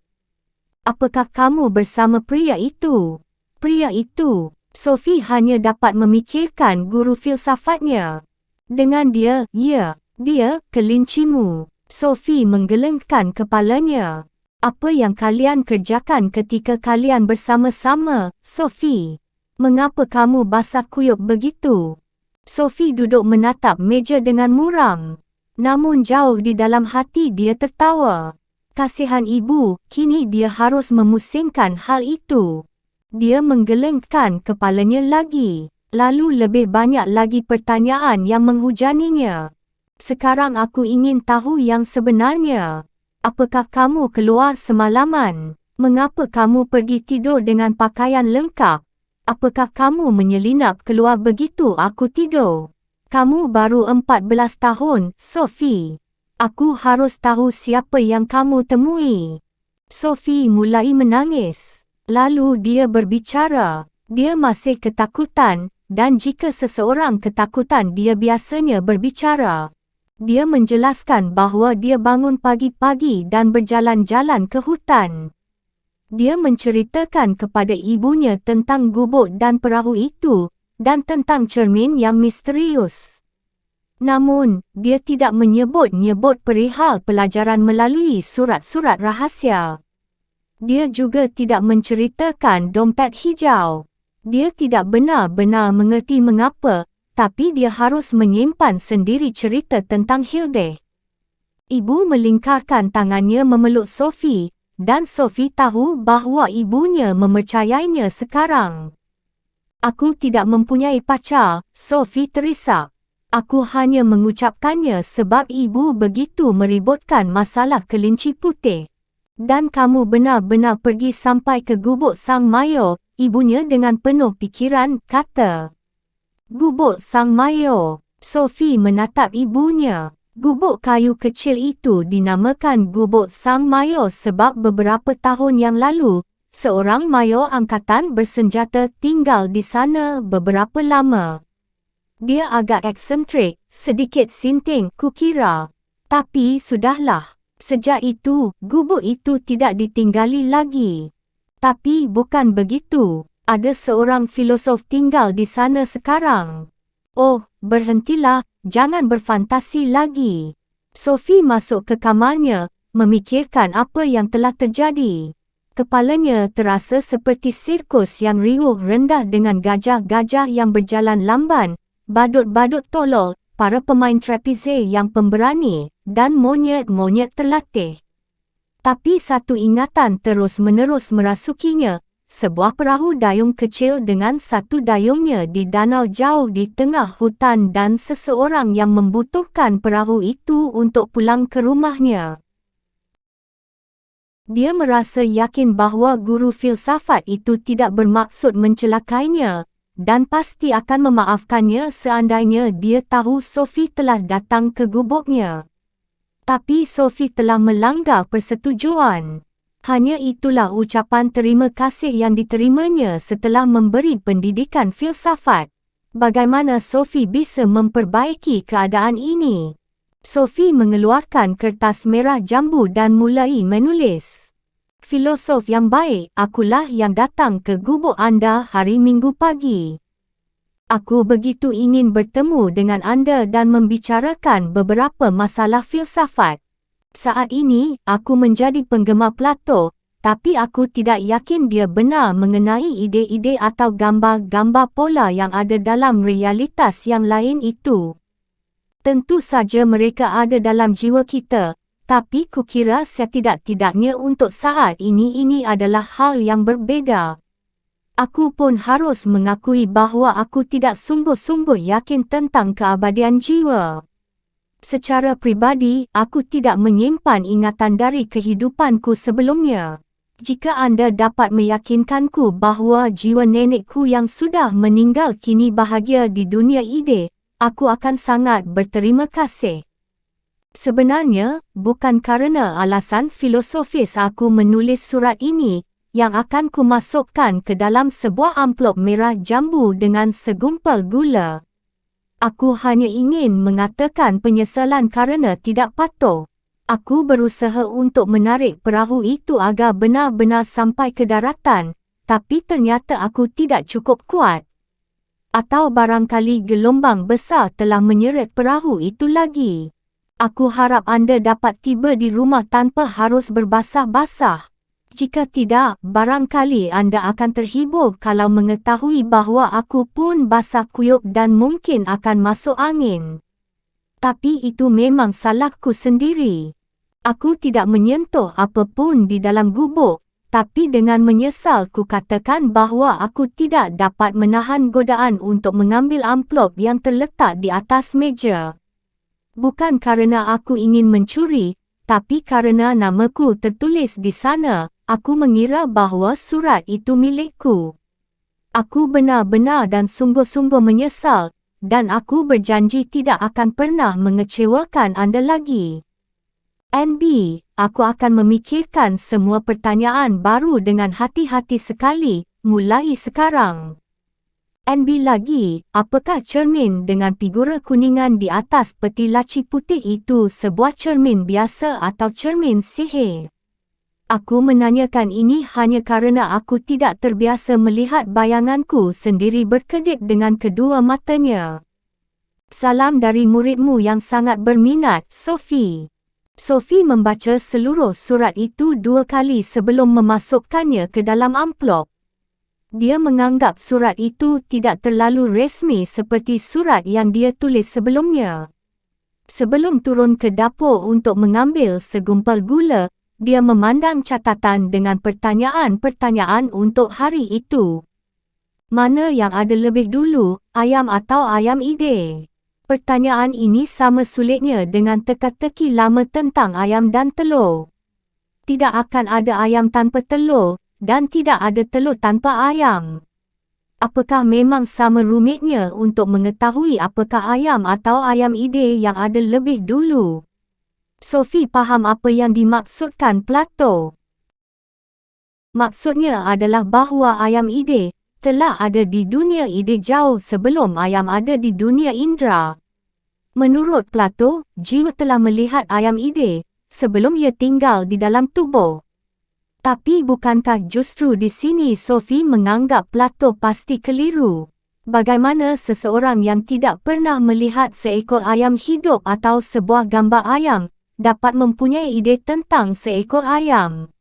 A: "Apakah kamu bersama pria itu?" "Pria itu?" Sophie hanya dapat memikirkan guru filsafatnya. "Dengan dia, ya. Dia, kelincimu." Sophie menggelengkan kepalanya. "Apa yang kalian kerjakan ketika kalian bersama-sama, Sophie? Mengapa kamu basah kuyup begitu?" Sophie duduk menatap meja dengan muram. Namun jauh di dalam hati dia tertawa. Kasihan ibu, kini dia harus memusingkan hal itu. Dia menggelengkan kepalanya lagi. Lalu lebih banyak lagi pertanyaan yang menghujaninya. "Sekarang aku ingin tahu yang sebenarnya. Apakah kamu keluar semalaman? Mengapa kamu pergi tidur dengan pakaian lengkap? Apakah kamu menyelinap keluar begitu aku tidur? Kamu baru 14 tahun, Sophie. Aku harus tahu siapa yang kamu temui." Sophie mulai menangis. Lalu dia berbicara. Dia masih ketakutan, dan jika seseorang ketakutan dia biasanya berbicara. Dia menjelaskan bahawa dia bangun pagi-pagi dan berjalan-jalan ke hutan. Dia menceritakan kepada ibunya tentang gubuk dan perahu itu, dan tentang cermin yang misterius. Namun, dia tidak menyebut-nyebut perihal pelajaran melalui surat-surat rahasia. Dia juga tidak menceritakan dompet hijau. Dia tidak benar-benar mengerti mengapa, tapi dia harus menyimpan sendiri cerita tentang Hilde. Ibu melingkarkan tangannya memeluk Sophie, dan Sophie tahu bahawa ibunya mempercayainya sekarang. "Aku tidak mempunyai pacar," Sophie terisak. "Aku hanya mengucapkannya sebab ibu begitu meributkan masalah kelinci putih." "Dan kamu benar-benar pergi sampai ke gubuk Sang Mayor," ibunya dengan penuh pikiran kata. "Gubuk Sang Mayor." Sophie menatap ibunya. Gubuk kayu kecil itu dinamakan Gubuk Sang Mayor sebab beberapa tahun yang lalu, seorang mayor angkatan bersenjata tinggal di sana beberapa lama. Dia agak eksentrik, sedikit sinting kukira. Tapi sudahlah. Sejak itu, gubuk itu tidak ditinggali lagi. Tapi bukan begitu. Ada seorang filosof tinggal di sana sekarang. "Oh, berhentilah, jangan berfantasi lagi." Sophie masuk ke kamarnya, memikirkan apa yang telah terjadi. Kepalanya terasa seperti sirkus yang riuh rendah dengan gajah-gajah yang berjalan lamban, badut-badut tolol, para pemain trapeze yang pemberani, dan monyet-monyet terlatih. Tapi satu ingatan terus-menerus merasukinya, sebuah perahu dayung kecil dengan satu dayungnya di danau jauh di tengah hutan dan seseorang yang membutuhkan perahu itu untuk pulang ke rumahnya. Dia merasa yakin bahawa guru filsafat itu tidak bermaksud mencelakainya, dan pasti akan memaafkannya seandainya dia tahu Sophie telah datang ke gubuknya. Tapi Sophie telah melanggar persetujuan. Hanya itulah ucapan terima kasih yang diterimanya setelah memberi pendidikan filsafat. Bagaimana Sophie bisa memperbaiki keadaan ini? Sophie mengeluarkan kertas merah jambu dan mulai menulis. "Filosof yang baik, akulah yang datang ke gubuk anda hari Minggu pagi. Aku begitu ingin bertemu dengan anda dan membicarakan beberapa masalah filsafat. Saat ini, aku menjadi penggemar Plato, Tapi aku tidak yakin dia benar mengenai ide-ide atau gambar-gambar pola yang ada dalam realitas yang lain itu. Tentu saja mereka ada dalam jiwa kita, tapi kukira setidak-tidaknya untuk saat ini adalah hal yang berbeda. Aku pun harus mengakui bahawa aku tidak sungguh-sungguh yakin tentang keabadian jiwa. Secara pribadi, aku tidak menyimpan ingatan dari kehidupanku sebelumnya. Jika anda dapat meyakinkanku bahawa jiwa nenekku yang sudah meninggal kini bahagia di dunia ide, aku akan sangat berterima kasih. Sebenarnya, bukan kerana alasan filosofis aku menulis surat ini, yang akan kumasukkan ke dalam sebuah amplop merah jambu dengan segumpal gula. Aku hanya ingin mengatakan penyesalan kerana tidak patuh. Aku berusaha untuk menarik perahu itu agar benar-benar sampai ke daratan, tapi ternyata aku tidak cukup kuat. Atau barangkali gelombang besar telah menyeret perahu itu lagi. Aku harap anda dapat tiba di rumah tanpa harus berbasah-basah. Jika tidak, barangkali anda akan terhibur kalau mengetahui bahawa aku pun basah kuyup dan mungkin akan masuk angin. Tapi itu memang salahku sendiri. Aku tidak menyentuh apapun di dalam gubuk, tapi dengan menyesal ku katakan bahawa aku tidak dapat menahan godaan untuk mengambil amplop yang terletak di atas meja. Bukan kerana aku ingin mencuri, tapi kerana namaku tertulis di sana, aku mengira bahawa surat itu milikku. Aku benar-benar dan sungguh-sungguh menyesal, dan aku berjanji tidak akan pernah mengecewakan anda lagi. NB, aku akan memikirkan semua pertanyaan baru dengan hati-hati sekali, mulai sekarang. NB lagi, apakah cermin dengan figura kuningan di atas peti laci putih itu sebuah cermin biasa atau cermin sihir? Aku menanyakan ini hanya kerana aku tidak terbiasa melihat bayanganku sendiri berkedip dengan kedua matanya. Salam dari muridmu yang sangat berminat, Sophie. Sophie membaca seluruh surat itu 2 kali sebelum memasukkannya ke dalam amplop. Dia menganggap surat itu tidak terlalu resmi seperti surat yang dia tulis sebelumnya. Sebelum turun ke dapur untuk mengambil segumpal gula, dia memandang catatan dengan pertanyaan-pertanyaan untuk hari itu. Mana yang ada lebih dulu, ayam atau ayam ide? Pertanyaan ini sama sulitnya dengan teka-teki lama tentang ayam dan telur. Tidak akan ada ayam tanpa telur, dan tidak ada telur tanpa ayam. Apakah memang sama rumitnya untuk mengetahui apakah ayam atau ayam ide yang ada lebih dulu? Sophie faham apa yang dimaksudkan Plato. Maksudnya adalah bahawa ayam ide telah ada di dunia ide jauh sebelum ayam ada di dunia indera. Menurut Plato, jiwa telah melihat ayam ide sebelum ia tinggal di dalam tubuh. Tapi bukankah justru di sini Sophie menganggap Plato pasti keliru? Bagaimana seseorang yang tidak pernah melihat seekor ayam hidup atau sebuah gambar ayam dapat mempunyai ide tentang seekor ayam?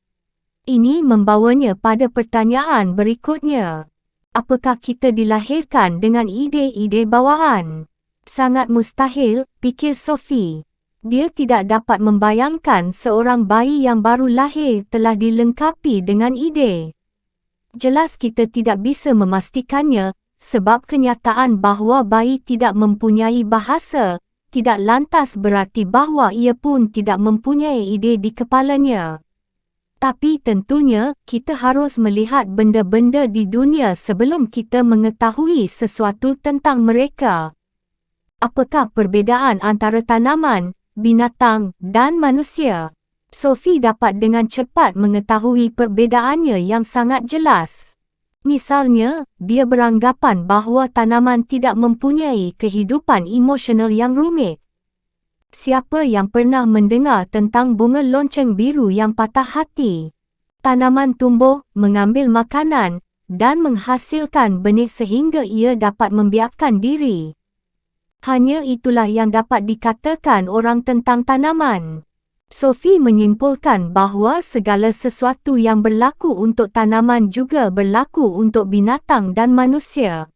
A: Ini membawanya pada pertanyaan berikutnya. Apakah kita dilahirkan dengan ide-ide bawaan? Sangat mustahil, pikir Sophie. Dia tidak dapat membayangkan seorang bayi yang baru lahir telah dilengkapi dengan ide. Jelas kita tidak bisa memastikannya, sebab kenyataan bahawa bayi tidak mempunyai bahasa, tidak lantas berarti bahawa ia pun tidak mempunyai ide di kepalanya. Tapi tentunya, kita harus melihat benda-benda di dunia sebelum kita mengetahui sesuatu tentang mereka. Apakah perbezaan antara tanaman, binatang, dan manusia? Sophie dapat dengan cepat mengetahui perbezaannya yang sangat jelas. Misalnya, dia beranggapan bahawa tanaman tidak mempunyai kehidupan emosional yang rumit. Siapa yang pernah mendengar tentang bunga lonceng biru yang patah hati? Tanaman tumbuh, mengambil makanan, dan menghasilkan benih sehingga ia dapat membiakkan diri. Hanya itulah yang dapat dikatakan orang tentang tanaman. Sophie menyimpulkan bahawa segala sesuatu yang berlaku untuk tanaman juga berlaku untuk binatang dan manusia.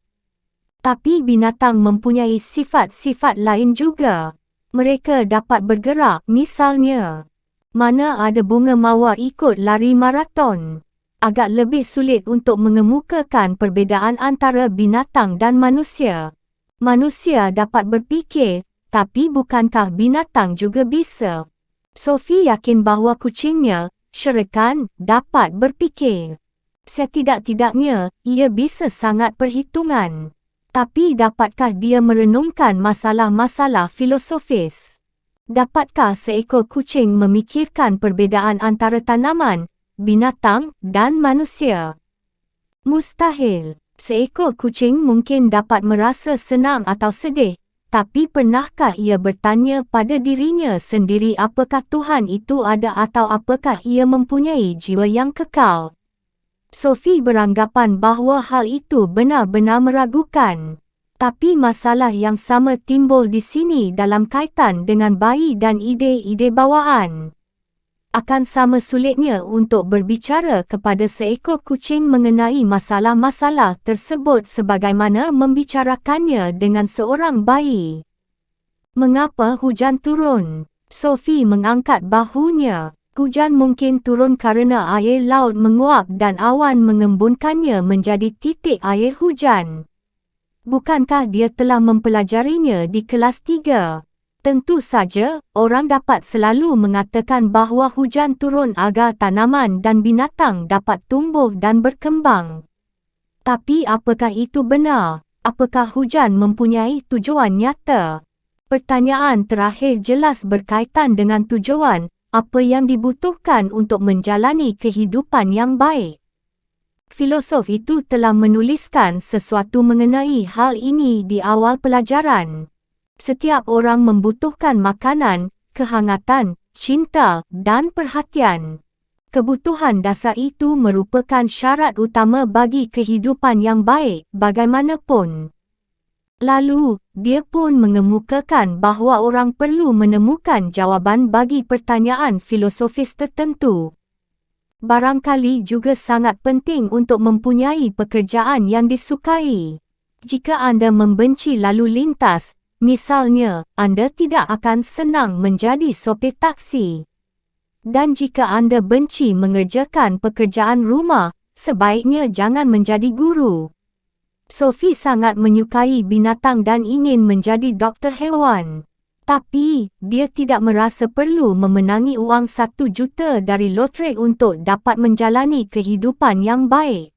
A: Tapi binatang mempunyai sifat-sifat lain juga. Mereka dapat bergerak, misalnya. Mana ada bunga mawar ikut lari maraton. Agak lebih sulit untuk mengemukakan perbezaan antara binatang dan manusia. Manusia dapat berfikir, tapi bukankah binatang juga bisa? Sophie yakin bahawa kucingnya, Shere-Khan, dapat berfikir. Setidak-tidaknya, ia bisa sangat perhitungan. Tapi dapatkah dia merenungkan masalah-masalah filosofis? Dapatkah seekor kucing memikirkan perbezaan antara tanaman, binatang, dan manusia? Mustahil. Seekor kucing mungkin dapat merasa senang atau sedih, tapi pernahkah ia bertanya pada dirinya sendiri apakah Tuhan itu ada atau apakah ia mempunyai jiwa yang kekal? Sophie beranggapan bahawa hal itu benar-benar meragukan. Tapi masalah yang sama timbul di sini dalam kaitan dengan bayi dan ide-ide bawaan. Akan sama sulitnya untuk berbicara kepada seekor kucing mengenai masalah-masalah tersebut sebagaimana membicarakannya dengan seorang bayi. Mengapa hujan turun? Sophie mengangkat bahunya. Hujan mungkin turun kerana air laut menguap dan awan mengembunkannya menjadi titik air hujan. Bukankah dia telah mempelajarinya di kelas 3? Tentu saja, orang dapat selalu mengatakan bahawa hujan turun agar tanaman dan binatang dapat tumbuh dan berkembang. Tapi apakah itu benar? Apakah hujan mempunyai tujuan nyata? Pertanyaan terakhir jelas berkaitan dengan tujuan, apa yang dibutuhkan untuk menjalani kehidupan yang baik. Filosof itu telah menuliskan sesuatu mengenai hal ini di awal pelajaran. Setiap orang membutuhkan makanan, kehangatan, cinta, dan perhatian. Kebutuhan dasar itu merupakan syarat utama bagi kehidupan yang baik, bagaimanapun. Lalu, dia pun mengemukakan bahawa orang perlu menemukan jawapan bagi pertanyaan filosofis tertentu. Barangkali juga sangat penting untuk mempunyai pekerjaan yang disukai. Jika anda membenci lalu lintas, misalnya, anda tidak akan senang menjadi sopir taksi. Dan jika anda benci mengerjakan pekerjaan rumah, sebaiknya jangan menjadi guru. Sophie sangat menyukai binatang dan ingin menjadi doktor hewan. Tapi, dia tidak merasa perlu memenangi uang 1 juta dari loterie untuk dapat menjalani kehidupan yang baik.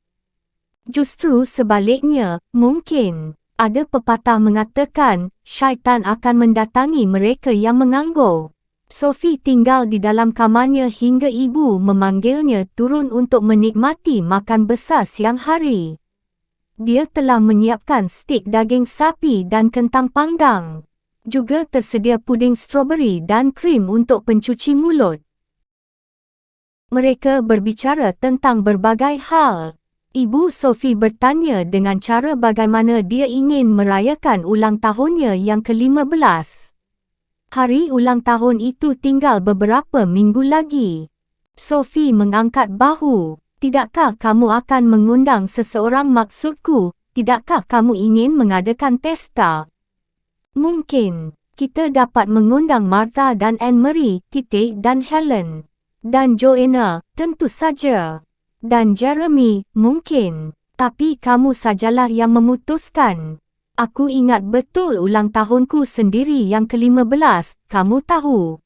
A: Justru sebaliknya, mungkin. Ada pepatah mengatakan, syaitan akan mendatangi mereka yang menganggur. Sophie tinggal di dalam kamarnya hingga ibu memanggilnya turun untuk menikmati makan besar siang hari. Dia telah menyiapkan stik daging sapi dan kentang panggang. Juga tersedia puding stroberi dan krim untuk pencuci mulut. Mereka berbicara tentang berbagai hal. Ibu Sophie bertanya dengan cara bagaimana dia ingin merayakan ulang tahunnya yang ke-15. Hari ulang tahun itu tinggal beberapa minggu lagi. Sophie mengangkat bahu. Tidakkah kamu akan mengundang seseorang maksudku? Tidakkah kamu ingin mengadakan pesta? Mungkin. Kita dapat mengundang Martha dan Anne-Marie, dan Helen. Dan Joanna, tentu saja. Dan Jeremy, mungkin. Tapi kamu sajalah yang memutuskan. Aku ingat betul ulang tahunku sendiri yang ke-15, kamu tahu.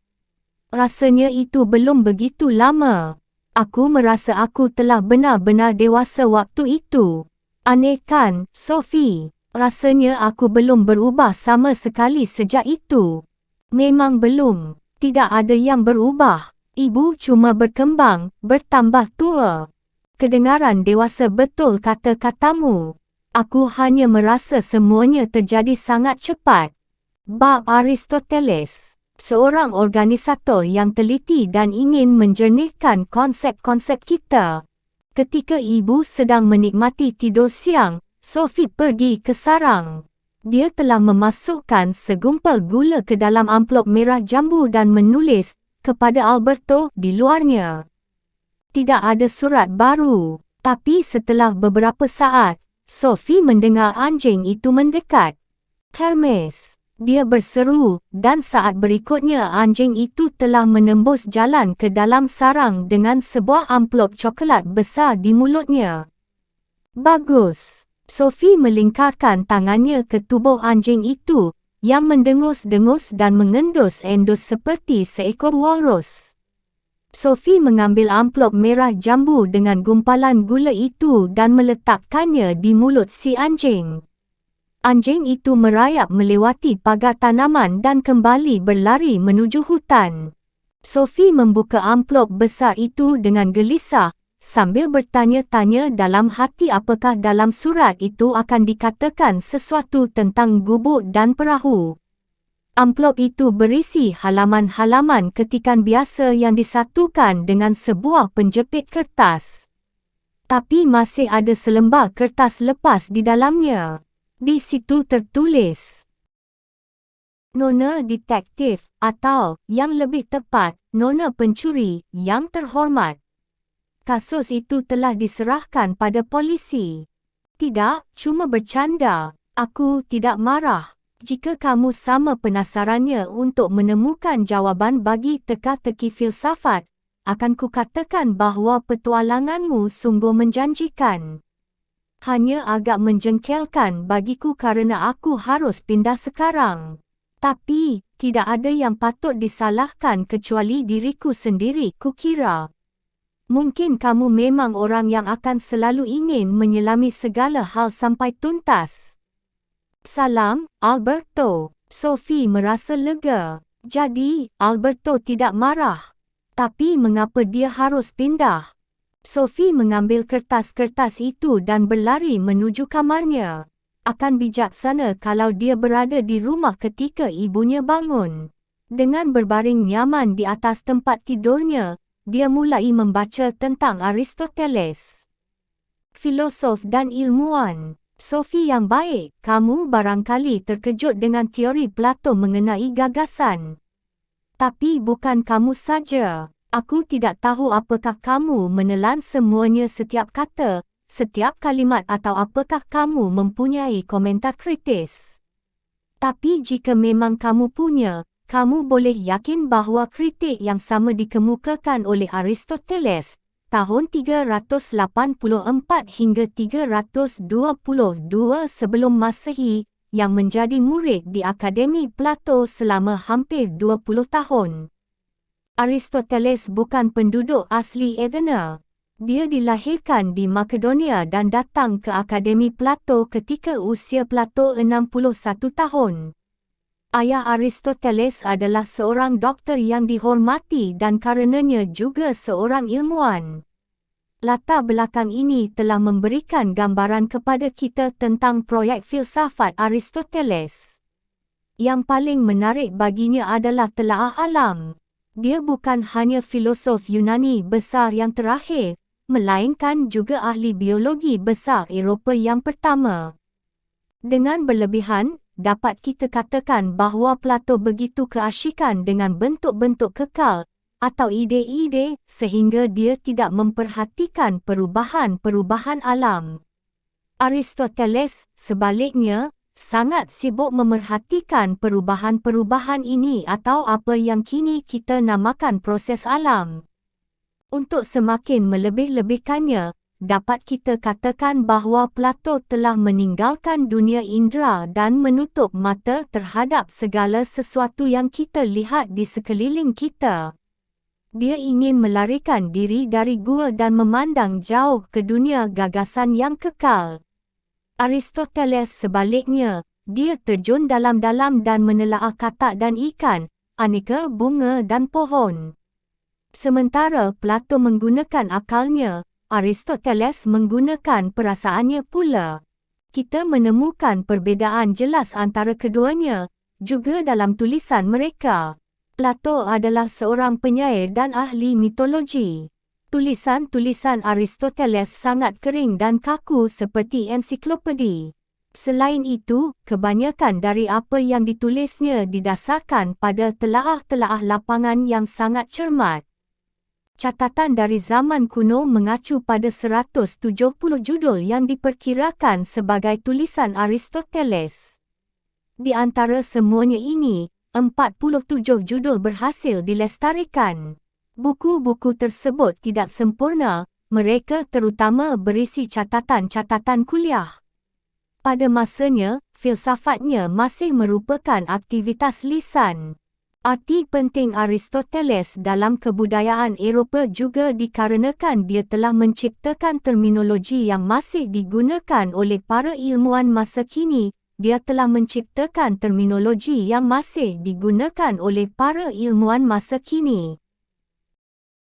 A: Rasanya itu belum begitu lama. Aku merasa aku telah benar-benar dewasa waktu itu. Aneh kan, Sophie? Rasanya aku belum berubah sama sekali sejak itu. Memang belum. Tidak ada yang berubah. Ibu cuma berkembang, bertambah tua. Kedengaran dewasa betul kata-katamu. Aku hanya merasa semuanya terjadi sangat cepat. Bab Aristoteles. Seorang organisator yang teliti dan ingin menjernihkan konsep-konsep kita. Ketika ibu sedang menikmati tidur siang, Sophie pergi ke sarang. Dia telah memasukkan segumpal gula ke dalam amplop merah jambu dan menulis, kepada Alberto di luarnya. Tidak ada surat baru. Tapi setelah beberapa saat, Sophie mendengar anjing itu mendekat. Hermes, dia berseru, dan saat berikutnya anjing itu telah menembus jalan ke dalam sarang dengan sebuah amplop coklat besar di mulutnya. Bagus. Sophie melingkarkan tangannya ke tubuh anjing itu, yang mendengus-dengus dan mengendus-endus seperti seekor walrus. Sophie mengambil amplop merah jambu dengan gumpalan gula itu dan meletakkannya di mulut si anjing. Anjing itu merayap melewati pagar tanaman dan kembali berlari menuju hutan. Sophie membuka amplop besar itu dengan gelisah, sambil bertanya-tanya dalam hati apakah dalam surat itu akan dikatakan sesuatu tentang gubuk dan perahu. Amplop itu berisi halaman-halaman ketikan biasa yang disatukan dengan sebuah penjepit kertas. Tapi masih ada selembar kertas lepas di dalamnya. Di situ tertulis, Nona Detektif, atau yang lebih tepat, Nona Pencuri yang terhormat. Kasus itu telah diserahkan pada polisi. Tidak, cuma bercanda. Aku tidak marah. Jika kamu sama penasarannya untuk menemukan jawapan bagi teka-teki filsafat, akan kukatakan bahawa petualanganmu sungguh menjanjikan. Hanya agak menjengkelkan bagiku kerana aku harus pindah sekarang. Tapi, tidak ada yang patut disalahkan kecuali diriku sendiri, kukira. Mungkin kamu memang orang yang akan selalu ingin menyelami segala hal sampai tuntas. Salam, Alberto. Sophie merasa lega. Jadi, Alberto tidak marah. Tapi mengapa dia harus pindah? Sophie mengambil kertas-kertas itu dan berlari menuju kamarnya. Akan bijaksana kalau dia berada di rumah ketika ibunya bangun. Dengan berbaring nyaman di atas tempat tidurnya, dia mulai membaca tentang Aristoteles, filosof dan ilmuwan. Sophie yang baik, kamu barangkali terkejut dengan teori Plato mengenai gagasan. Tapi bukan kamu saja. Aku tidak tahu apakah kamu menelan semuanya setiap kata, setiap kalimat atau apakah kamu mempunyai komentar kritis. Tapi jika memang kamu punya, kamu boleh yakin bahawa kritik yang sama dikemukakan oleh Aristoteles tahun 384 hingga 322 sebelum Masehi, yang menjadi murid di Akademi Plato selama hampir 20 tahun. Aristoteles bukan penduduk asli Athena. Dia dilahirkan di Makedonia dan datang ke Akademi Plato ketika usia Plato 61 tahun. Ayah Aristoteles adalah seorang doktor yang dihormati dan karenanya juga seorang ilmuwan. Latar belakang ini telah memberikan gambaran kepada kita tentang proyek filsafat Aristoteles. Yang paling menarik baginya adalah telaah alam. Dia bukan hanya filosof Yunani besar yang terakhir, melainkan juga ahli biologi besar Eropah yang pertama. Dengan berlebihan, dapat kita katakan bahawa Plato begitu keasyikan dengan bentuk-bentuk kekal atau ide-ide sehingga dia tidak memperhatikan perubahan-perubahan alam. Aristoteles, sebaliknya, sangat sibuk memerhatikan perubahan-perubahan ini atau apa yang kini kita namakan proses alam. Untuk semakin melebih-lebihkannya, dapat kita katakan bahawa Plato telah meninggalkan dunia indera dan menutup mata terhadap segala sesuatu yang kita lihat di sekeliling kita. Dia ingin melarikan diri dari gua dan memandang jauh ke dunia gagasan yang kekal. Aristoteles sebaliknya, dia terjun dalam-dalam dan menelaah katak dan ikan, aneka bunga dan pohon. Sementara Plato menggunakan akalnya, Aristoteles menggunakan perasaannya pula. Kita menemukan perbezaan jelas antara keduanya, juga dalam tulisan mereka. Plato adalah seorang penyair dan ahli mitologi. Tulisan-tulisan Aristoteles sangat kering dan kaku seperti ensiklopedi. Selain itu, kebanyakan dari apa yang ditulisnya didasarkan pada telaah-telaah lapangan yang sangat cermat. Catatan dari zaman kuno mengacu pada 170 judul yang diperkirakan sebagai tulisan Aristoteles. Di antara semuanya ini, 47 judul berhasil dilestarikan. Buku-buku tersebut tidak sempurna, mereka terutama berisi catatan-catatan kuliah. Pada masanya, filsafatnya masih merupakan aktivitas lisan. Arti penting Aristoteles dalam kebudayaan Eropah juga dikarenakan dia telah menciptakan terminologi yang masih digunakan oleh para ilmuwan masa kini. Dia telah menciptakan terminologi yang masih digunakan oleh para ilmuwan masa kini.